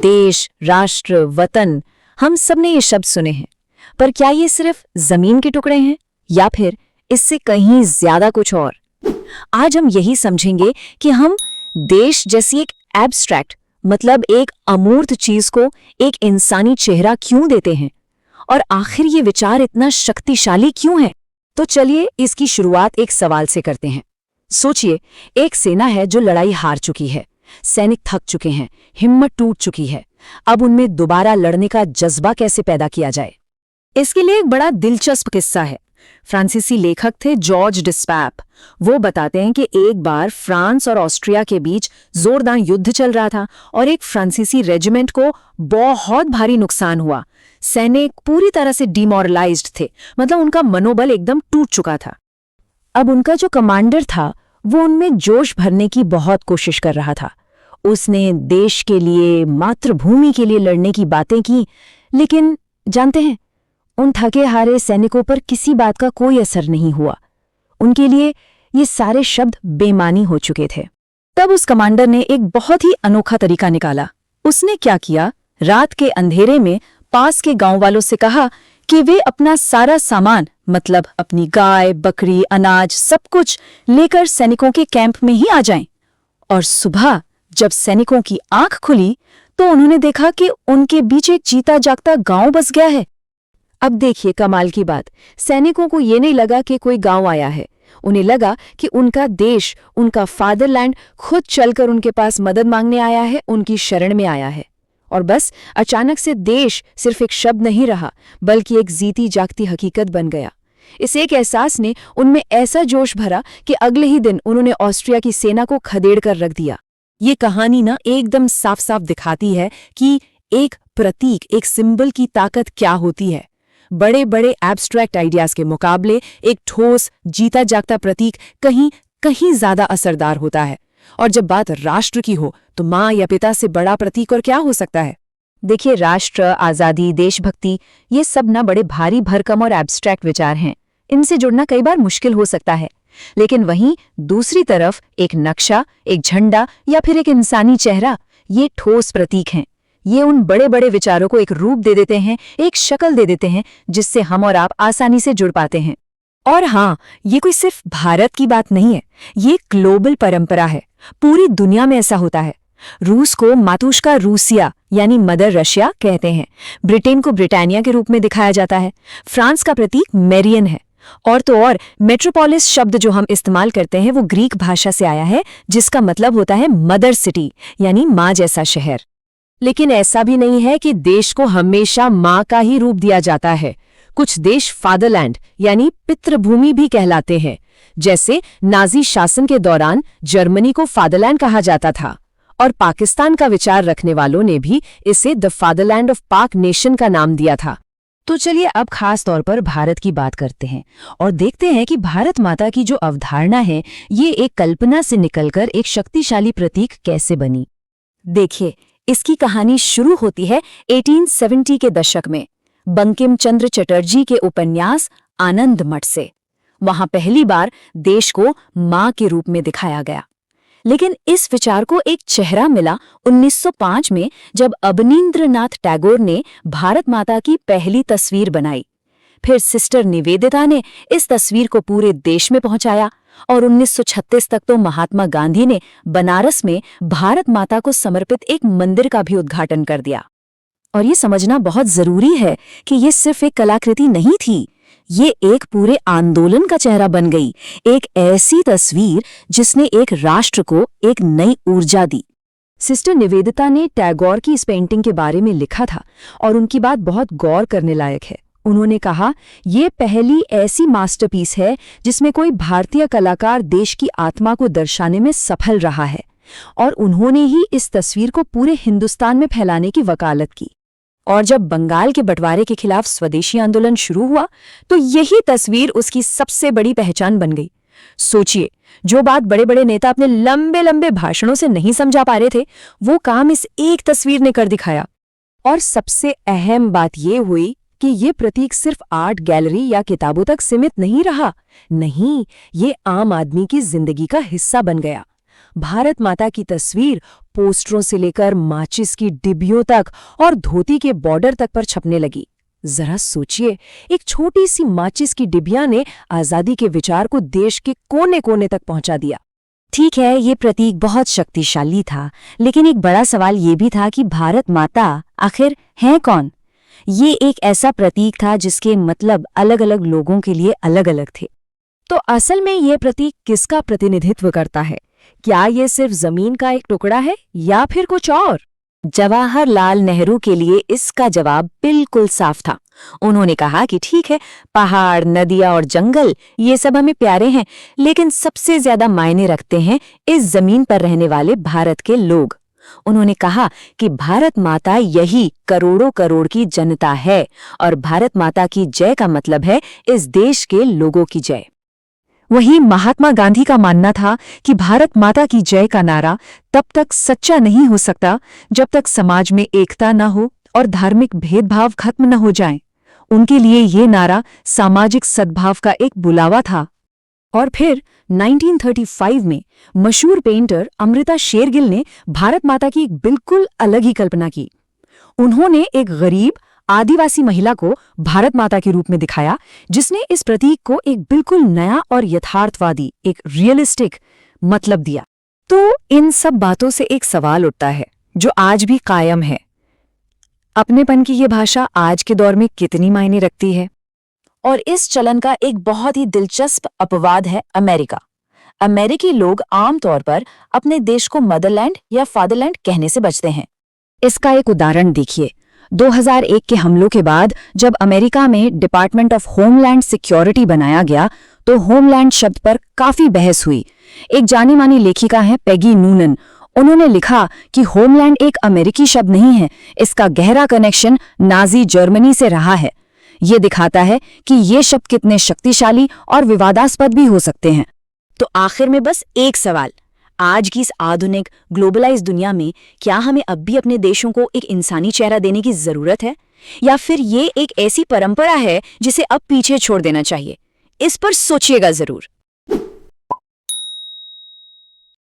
देश, राष्ट्र, वतन, हम सब ने ये शब्द सुने हैं, पर क्या ये सिर्फ जमीन के टुकड़े हैं या फिर इससे कहीं ज्यादा कुछ और? आज हम यही समझेंगे कि हम देश जैसी एक एब्स्ट्रैक्ट, मतलब एक अमूर्त चीज को एक इंसानी चेहरा क्यों देते हैं, और आखिर ये विचार इतना शक्तिशाली क्यों है। तो चलिए इसकी शुरुआत एक सवाल से करते हैं। सोचिए, एक सेना है जो लड़ाई हार चुकी है, सैनिक थक चुके हैं, हिम्मत टूट चुकी है। अब उनमें दोबारा लड़ने का जज्बा कैसे पैदा किया जाए? इसके लिए एक बड़ा दिलचस्प किस्सा है। फ्रांसीसी लेखक थे जॉर्ज डिस्पैप। वो बताते हैं कि एक बार फ्रांस और ऑस्ट्रिया के बीच जोरदार युद्ध चल रहा था और एक फ्रांसीसी रेजिमेंट को बहुत भारी नुकसान हुआ। सैनिक पूरी तरह से डिमोरलाइज्ड थे, मतलब उनका मनोबल एकदम टूट चुका था। अब उनका जो कमांडर था वो उनमें जोश भरने की बहुत कोशिश कर रहा था। उसने देश के लिए, मातृभूमि के लिए लड़ने की बातें की, लेकिन जानते हैं, उन थके हारे सैनिकों पर किसी बात का कोई असर नहीं हुआ। उनके लिए ये सारे शब्द बेमानी हो चुके थे। तब उस कमांडर ने एक बहुत ही अनोखा तरीका निकाला। उसने क्या किया, रात के अंधेरे में पास के गांव वालों से कहा कि वे अपना सारा सामान, मतलब अपनी गाय, बकरी, अनाज, सब कुछ लेकर सैनिकों के कैंप में ही आ जाएं। और सुबह जब सैनिकों की आंख खुली तो उन्होंने देखा कि उनके बीच एक जीता जागता गांव बस गया है। अब देखिए कमाल की बात, सैनिकों को ये नहीं लगा कि कोई गांव आया है, उन्हें लगा कि उनका देश, उनका फादरलैंड खुद चलकर उनके पास मदद मांगने आया है, उनकी शरण में आया है। और बस अचानक से देश सिर्फ एक शब्द नहीं रहा, बल्कि एक जीती जागती हकीकत बन गया। इस एक एहसास ने उनमें ऐसा जोश भरा कि अगले ही दिन उन्होंने ऑस्ट्रिया की सेना को खदेड़ कर रख दिया। ये कहानी ना एकदम साफ साफ दिखाती है कि एक प्रतीक, एक सिंबल की ताकत क्या होती है। बड़े बड़े एब्स्ट्रैक्ट आइडियाज के मुकाबले एक ठोस, जीता जागता प्रतीक कहीं कहीं ज्यादा असरदार होता है। और जब बात राष्ट्र की हो तो माँ या पिता से बड़ा प्रतीक और क्या हो सकता है? देखिए, राष्ट्र, आजादी, देशभक्ति, ये सब ना बड़े भारी भरकम और एब्स्ट्रैक्ट विचार हैं। इनसे जुड़ना कई बार मुश्किल हो सकता है, लेकिन वहीं दूसरी तरफ एक नक्शा, एक झंडा या फिर एक इंसानी चेहरा, ये ठोस प्रतीक हैं। ये उन बड़े बड़े विचारों को एक रूप दे देते हैं, एक शक्ल दे देते हैं, जिससे हम और आप आसानी से जुड़ पाते हैं। और हाँ, ये कोई सिर्फ भारत की बात नहीं है, ये ग्लोबल परंपरा है। पूरी दुनिया में ऐसा होता है। रूस को मातुश्का रूसिया यानी मदर रशिया कहते हैं। ब्रिटेन को ब्रिटानिया के रूप में दिखाया जाता है। फ्रांस का प्रतीक मेरियन है। और तो और मेट्रोपोलिस शब्द जो हम इस्तेमाल करते हैं वो ग्रीक भाषा से आया है, जिसका मतलब होता है मदर सिटी, यानी माँ जैसा शहर। लेकिन ऐसा भी नहीं है कि देश को हमेशा माँ का ही रूप दिया जाता है। कुछ देश फादरलैंड यानी पितृभूमि भी कहलाते हैं। जैसे नाजी शासन के दौरान जर्मनी को फादरलैंड कहा जाता था, और पाकिस्तान का विचार रखने वालों ने भी इसे द फादरलैंड ऑफ पाक नेशन का नाम दिया था। तो चलिए अब खास तौर पर भारत की बात करते हैं और देखते हैं कि भारत माता की जो अवधारणा है, ये एक कल्पना से निकलकर एक शक्तिशाली प्रतीक कैसे बनी। देखिए, इसकी कहानी शुरू होती है 1870 के दशक में बंकिम चंद्र चटर्जी के उपन्यास आनंद मठ से। वहां पहली बार देश को मां के रूप में दिखाया गया। लेकिन इस विचार को एक चेहरा मिला 1905 में, जब अवनींद्रनाथ टैगोर ने भारत माता की पहली तस्वीर बनाई। फिर सिस्टर निवेदिता ने इस तस्वीर को पूरे देश में पहुंचाया और 1936 तक तो महात्मा गांधी ने बनारस में भारत माता को समर्पित एक मंदिर का भी उद्घाटन कर दिया। और ये समझना बहुत जरूरी है कि ये सिर्फ एक कलाकृति नहीं थी, ये एक पूरे आंदोलन का चेहरा बन गई, एक ऐसी तस्वीर जिसने एक राष्ट्र को एक नई ऊर्जा दी। सिस्टर निवेदिता ने टैगोर की इस पेंटिंग के बारे में लिखा था और उनकी बात बहुत गौर करने लायक है। उन्होंने कहा, ये पहली ऐसी मास्टरपीस है जिसमें कोई भारतीय कलाकार देश की आत्मा को दर्शाने में सफल रहा है, और उन्होंने ही इस तस्वीर को पूरे हिंदुस्तान में फैलाने की वकालत की। और जब बंगाल के बंटवारे के खिलाफ स्वदेशी आंदोलन शुरू हुआ तो यही तस्वीर उसकी सबसे बड़ी पहचान बन गई। सोचिए, जो बात बड़े बड़े नेता अपने लंबे लंबे भाषणों से नहीं समझा पा रहे थे, वो काम इस एक तस्वीर ने कर दिखाया। और सबसे अहम बात ये हुई कि ये प्रतीक सिर्फ आर्ट गैलरी या किताबों तक सीमित नहीं रहा। नहीं, ये आम आदमी की जिंदगी का हिस्सा बन गया। भारत माता की तस्वीर पोस्टरों से लेकर माचिस की डिब्बियों तक और धोती के बॉर्डर तक पर छपने लगी। जरा सोचिए, एक छोटी सी माचिस की डिबिया ने आजादी के विचार को देश के कोने कोने तक पहुंचा दिया। ठीक है, ये प्रतीक बहुत शक्तिशाली था, लेकिन एक बड़ा सवाल ये भी था कि भारत माता आखिर है कौन? ये एक ऐसा प्रतीक था जिसके मतलब अलग अलग लोगों के लिए अलग अलग थे। तो असल में ये प्रतीक किसका प्रतिनिधित्व करता है? क्या ये सिर्फ जमीन का एक टुकड़ा है या फिर कुछ और? जवाहरलाल नेहरू के लिए इसका जवाब बिल्कुल साफ था। उन्होंने कहा कि ठीक है, पहाड़, नदियां और जंगल ये सब हमें प्यारे हैं, लेकिन सबसे ज्यादा मायने रखते हैं इस जमीन पर रहने वाले भारत के लोग। उन्होंने कहा कि भारत माता यही करोड़ों करोड़ की जनता है और भारत माता की जय का मतलब है इस देश के लोगों की जय। वहीं महात्मा गांधी का मानना था कि भारत माता की जय का नारा तब तक सच्चा नहीं हो सकता जब तक समाज में एकता न हो और धार्मिक भेदभाव खत्म न हो जाएं। उनके लिए ये नारा सामाजिक सद्भाव का एक बुलावा था। और फिर 1935 में मशहूर पेंटर अमृता शेरगिल ने भारत माता की एक बिल्कुल अलग ही कल्पना की। उन्होंने एक गरीब आदिवासी महिला को भारत माता के रूप में दिखाया, जिसने इस प्रतीक को एक बिल्कुल नया और यथार्थवादी, एक रियलिस्टिक मतलब दिया। तो इन सब बातों से एक सवाल उठता है जो आज भी कायम है। अपनेपन की ये भाषा आज के दौर में कितनी मायने रखती है? और इस चलन का एक बहुत ही दिलचस्प अपवाद है अमेरिका। अमेरिकी लोग आमतौर पर अपने देश को मदरलैंड या फादरलैंड कहने से बचते हैं। इसका एक उदाहरण देखिए। 2001 के हमलों के बाद जब अमेरिका में डिपार्टमेंट ऑफ होमलैंड सिक्योरिटी बनाया गया तो होमलैंड शब्द पर काफी बहस हुई। एक जानी मानी लेखिका है पेगी नूनन। उन्होंने लिखा कि होमलैंड एक अमेरिकी शब्द नहीं है, इसका गहरा कनेक्शन नाजी जर्मनी से रहा है। ये दिखाता है कि ये शब्द कितने शक्तिशाली और विवादास्पद भी हो सकते हैं। तो आखिर में बस एक सवाल, आज की इस आधुनिक ग्लोबलाइज दुनिया में क्या हमें अब भी अपने देशों को एक इंसानी चेहरा देने की जरूरत है, या फिर ये एक ऐसी परंपरा है जिसे अब पीछे छोड़ देना चाहिए? इस पर सोचिएगा जरूर।